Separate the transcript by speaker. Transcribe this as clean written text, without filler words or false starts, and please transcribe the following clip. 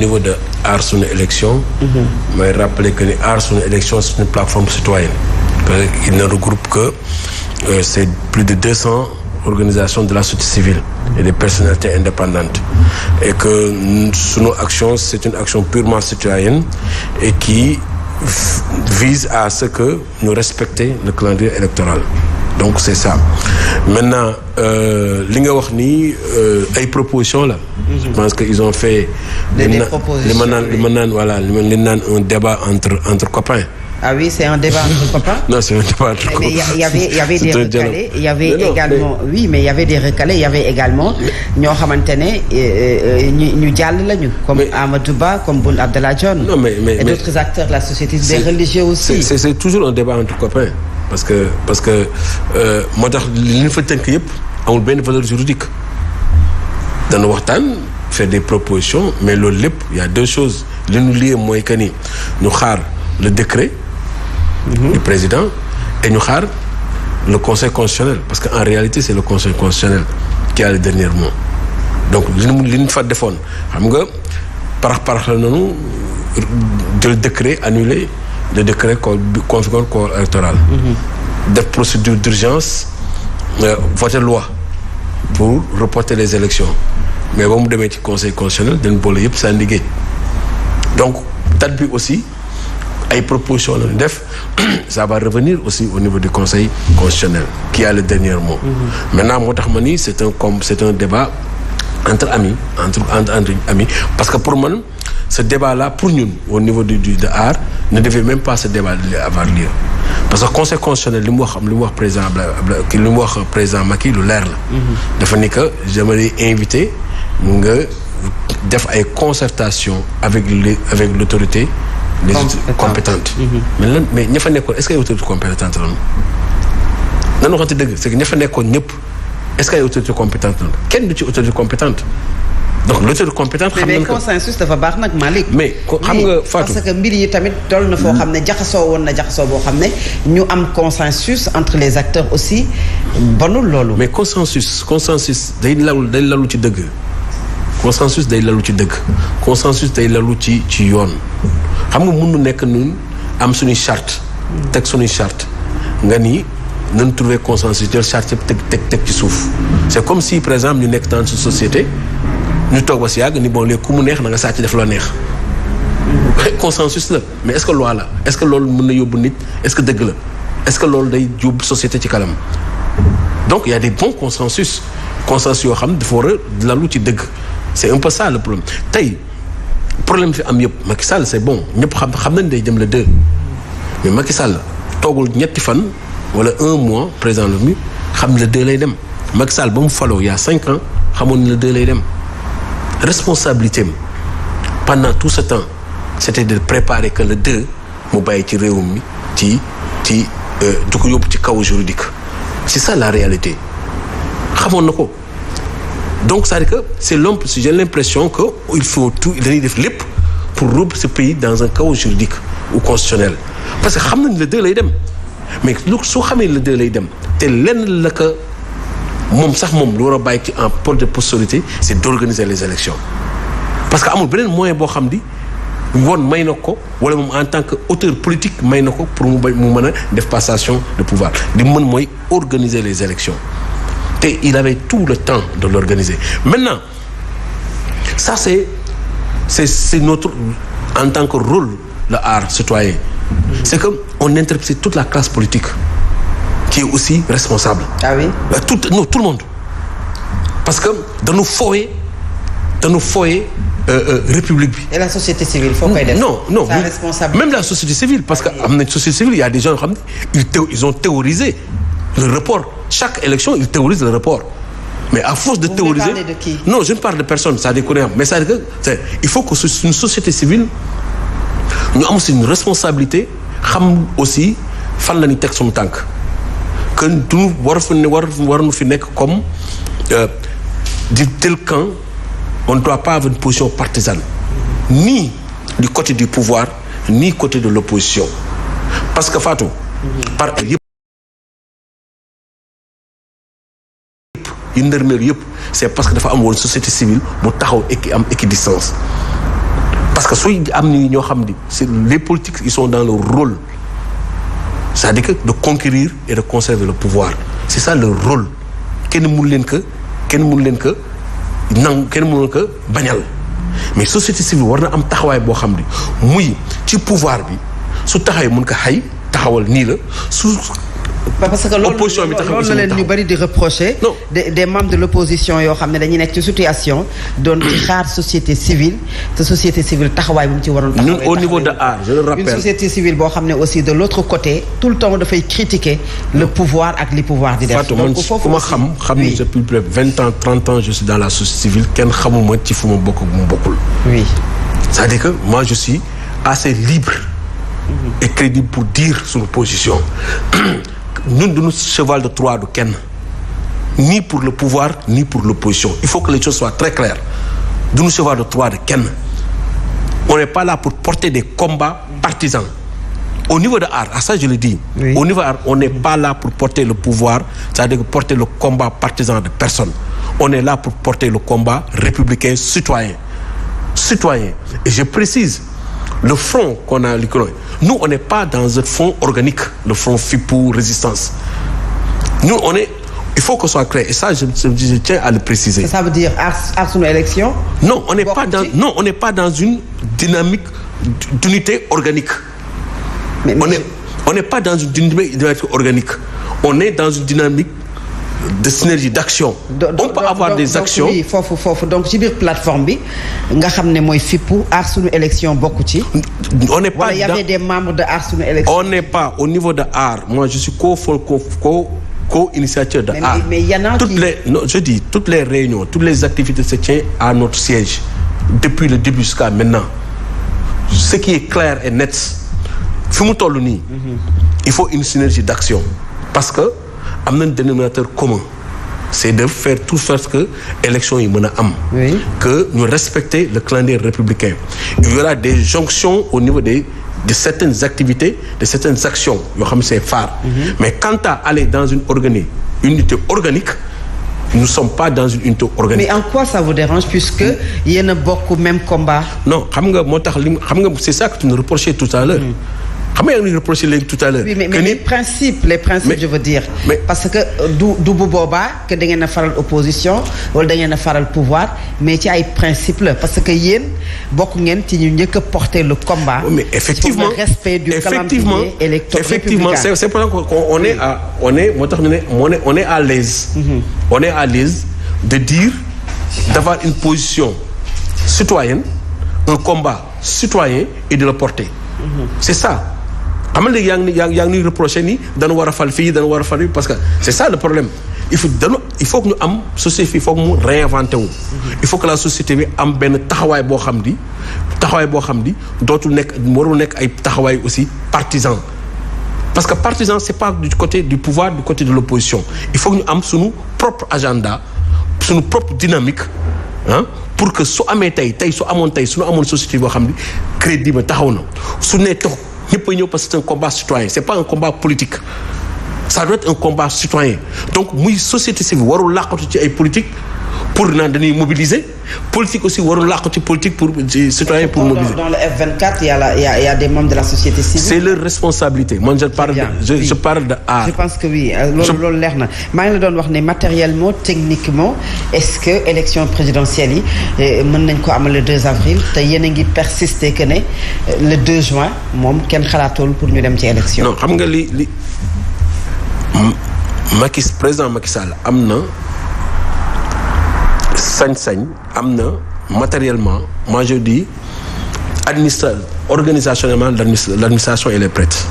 Speaker 1: Au niveau de Aar Sunu Élection, mais rappeler que Aar Sunu Élection, c'est une plateforme citoyenne. Il ne regroupe que c'est plus de 200 organisations de la société civile et des personnalités indépendantes. Et que Sunu Action, c'est une action purement citoyenne et qui vise à ce que nous respections le calendrier électoral. Donc c'est ça. Maintenant, li nga wax ni ay propositions là. Je pense qu'ils ont fait
Speaker 2: des propositions.
Speaker 1: li naan un débat entre copains.
Speaker 2: Ah oui, c'est un débat entre copains.
Speaker 1: Non, c'est un débat entre copains.
Speaker 2: Mais il y avait des recalés, il y avait également oui, mais il y avait des recalés, il y avait également ñoo xamante ne ñu jàll lañu comme Amadou Ba, comme Boun Abdallah Dionne.
Speaker 1: Non, mais
Speaker 2: d'autres acteurs de la société, des religieux aussi.
Speaker 1: C'est toujours un débat entre copains. Parce que moo tax li ñu fa tënk yëpp amul benn valeur juridique dana waxtaan faire des propositions mais loolu lépp il y a deux choses li ñu lié mooy que ni ñu xaar le décret du président et ñu xaar le conseil constitutionnel parce que en réalité c'est le conseil constitutionnel qui a le dernier mot donc li ñu fa defoon xam nga parax la noonu jël décret annulé le décret configure corps électoral. Def procédure d'urgence voter loi pour reporter les élections mais ba mu demee ci conseil constitutionnel dañ boole yëpp sànni géej donc date bi aussi ay propositions la ñu def ça va revenir aussi au niveau du conseil constitutionnel qui a le dernier mot. Maintenant moo tax ma ni c'est un débat entre amis parce que pour man ce débat-là pour ñun au niveau de Aar ne devait même pas ce débat avoir lieu parce que conseil constitutionnel li mu wax président li mu wax président Macky lu leer la. dafa ni que j'aimerais inviter nga def ay concertation avec l'autorité les compétentes. mais ña fa nekkoon est-ce que ay autorité compétente lañu nan waxante dëgg c'est que ña fa nekkoon ñëpp est-ce que ay autorité compétente lañu kenn du ci autorité compétente. donc l'autorité compétente xam nañ ko
Speaker 2: mais consensus dafa baax nag Malick.
Speaker 1: mais xam nga Fatou
Speaker 2: parce que mbir yi tamit toll na foo xam ne jaxasoo boo xam ne ñu am consensus entre les acteurs aussi bonul loolu.
Speaker 1: mais consensus day lalu ci dëgg. consensus day lalu ci yoon xam nga mën nu nekk nun am suñuy charte teg suñuy charte nga ni nañ trouver consensus jël charte yëpp teg ci suuf c'est comme si par exemple ñu nekk dans une société ñu toog ba si yàgg ni bon léegi ku mu neex na nga sàcc def loo neex consensus la mais est-ce que loi la est-ce que loolu mën na yóbbu nit est-ce que dëgg la est-ce que loolu day yóbbu société ci kanam donc il y a des bons consensus yoo xam dafa war a lalu ci dëgg c'est un peu ça le problème tey problème fi am yëpp Macky Sall c'est bon ñëpp xam nañ day jëm le 2 mais Macky Sall toogul ñetti fan wala 1 mois président la mi xam le 2 lay dem Macky Sall ba mu faloo il y a 5 ans xamoon ni le 2 lay dem responsabilité am pendant tout ce temps c'était de préparer que le 2 mu bàyyi ci réew mi ci du ko yóbbu ci kaw juridique c'est ça la réalité xamoon na ko donc c'est-à-dire que c'est l'homme j'ai l'impression que il faut tout dañuy def lépp pour rouvrir ce pays dans un chaos juridique ou constitutionnel parce que xam nañ le 2 lay dem mais soo xamee le 2 lay dem te lenn la que moom lu war a bàyyi ci en pôle de postérité c'est d'organiser les élections parce que amul beneen moyen boo xam di woon may na ko wala moom en tant que auteur politique may na ko pour mu mën a def passation de pouvoir di mën mooy organiser les élections te il avait tout le temps de l'organiser maintenant ça c'est notre en tant que rôle le Aar citoyen c'est que on interpelle toute la classe politique qui est aussi responsable.
Speaker 2: Ah oui.
Speaker 1: Tout le monde parce que dañu fooye république bi.
Speaker 2: Et la société civile foo koy def.
Speaker 1: non
Speaker 2: sa responsabilité.
Speaker 1: même la société civile parce que am na société civile il y a des gens yoo xam ne ils ont théorisé le report chaque élection ils théorisent le report mais à force de théoriser.
Speaker 2: Vous parlez de qui?
Speaker 1: Non, je ne parle de personne ça déconne mais ça veut dire que il faut que une société civile ñu am aussi une responsabilité xam aussi fan la ñuy teg suñu tànk que du waruñu fi nekk comme du tel camp on ne doit pas avoir une position partisane ni du côté du pouvoir ni côté de l'opposition parce que Fatou par yëpp yi ndërmeel yëpp c'est parce que dafa am woon société civile bu taxaw am équidistance parce que sooy am ni ñoo xam ni c'est les politiques ils sont dans le rôle c'est-à-dire que de conquérir et de conserver le pouvoir c'est ça le rôle kenn mënu leen ko bañal mais société civile war na am taxawaay boo xam ni muy ci pouvoir bi su taxawee mun ko xay taxawal nii la su
Speaker 2: parce que loolu la leen ñu bari di reprocher des membres de l'opposition yoo xam ne dañuy nekk ci situation doon ci xaar société civile te société civile taxawaay bu mu ci waroon taxawee
Speaker 1: au niveau de A je le rappelle
Speaker 2: une société civile boo xam ne aussi de l'autre côté tout le temps dafay critiquer le pouvoir ak li pouvoir di def
Speaker 1: donc foofu ma xam ni depuis plus de 20 ans 30 ans je suis dans la société civile kenn xamuma ci fu ma bokk mu bokkul
Speaker 2: oui
Speaker 1: c'est-à-dire que moi je suis assez libre et crédible pour dire suñu position ñun duñu cheval de Troie du kenn ni pour le pouvoir ni pour l'opposition il faut que les choses soient très claires duñu cheval de Troie de kenn on n'est pas là pour porter des combats partisans au niveau de art à ça je le dis au niveau de art on n'est pas là pour porter le pouvoir c'est-à-dire que porter le combat partisan de personne on est là pour porter le combat républicain citoyen et je précise le front qu'on a nous on n'est pas dans un front organique le front FIPO résistance nous on est il faut qu'on soit clair et ça je tiens à le préciser.
Speaker 2: Ça veut dire Aar Sunu Élection.
Speaker 1: Non on n'est pas dans une dynamique d'unité organique. On n'est pas dans une dynamique organique on est dans une dynamique de synergie d'action. On peut avoir des actions.
Speaker 2: Oui, foofu donc ci biir plateforme bi nga xam ne mooy FIPO Aar Sunu Élection bokku ci.
Speaker 1: On n'est pas
Speaker 2: il y avait des membres de Aar Sunu Élection.
Speaker 1: On n'est pas au niveau de Aar. Moi je suis co-initiateur de Aar.
Speaker 2: Mais il y en a
Speaker 1: toutes les réunions, toutes les activités se tiennent à notre siège depuis le début jusqu'à maintenant. Ce qui est clair et net fi mu toll nii. Il faut une synergie d'action parce que am na un dénominateur commun c'est de faire tout sorte que élection yi mën a am que ñu respecter le calendrier républicain il y aura des jonctions au niveau de certaines activités de certaines actions yoo xam c'est phare mais quant à aller dans une unité organique nous ne sommes pas dans une unité organique.
Speaker 2: Mais en quoi ça vous dérange puisque yéen a bokk même combat?
Speaker 1: Non xam nga moo tax c'est ça que tu nous reprochais tout à l'heure xam nga yaa ngi reproché léegi tout à l'heure.
Speaker 2: Oui, mais les principes je veux dire. Parce que du bu boobaa que da ngeen a faral opposition wala da ngeen a faral pouvoir mais ci ay principes la parce que yéen bokk ngeen ci ñu njëkk a porter le combat.
Speaker 1: Mais effectivement
Speaker 2: sur le respect du calendrier électoral républicain.
Speaker 1: C'est pour ça qu'on est moo tax ñu ne on est à l'aise. On est à l'aise de dire d'avoir une position citoyenne un combat citoyen et de le porter. C'est ça. xam nga léegi yaa ngi reproché ni dana war a fal fii dana war a fal fii parce que c'est ça le problème il faut que ñu am société il faut que mu réinventé wu. il faut que la société bi am benn taxawaay boo xam ni dootul warul nekk ay taxawaay aussi partisan parce que partisan c'est pas du côté du pouvoir du côté de l'opposition il faut que ñu am suñu propre agenda suñu propre dynamique pour que su amee su amoon société boo xam ni crédible taxaw na su nee toog ñëpp a ñëw parce que c'est un combat citoyen c'est pas un combat politique ça doit être un combat citoyen donc muy société civile warul làqatu ci ay politique pour naan dañuy mobiliser politique aussi warul làqatu ci politique pour citoyen pour mobiliser.
Speaker 2: Dans le F24 il y a des membres de la société civile.
Speaker 1: C'est leur responsabilité. Moi je parle de art.
Speaker 2: Je pense que oui loolu leer na maa ngi la doon wax ne matériellement techniquement est-ce que élection présidentielle yi mën nañ ko amal le 2 avril te yéen a ngi persister que ne le 2 juin moom kenn xalaatul pour ñu dem ci élection.
Speaker 1: Non xam nga li président Macky Sall am na sañ-sañ am na matériellement moi je dis organisationnellement l'administration elle est prête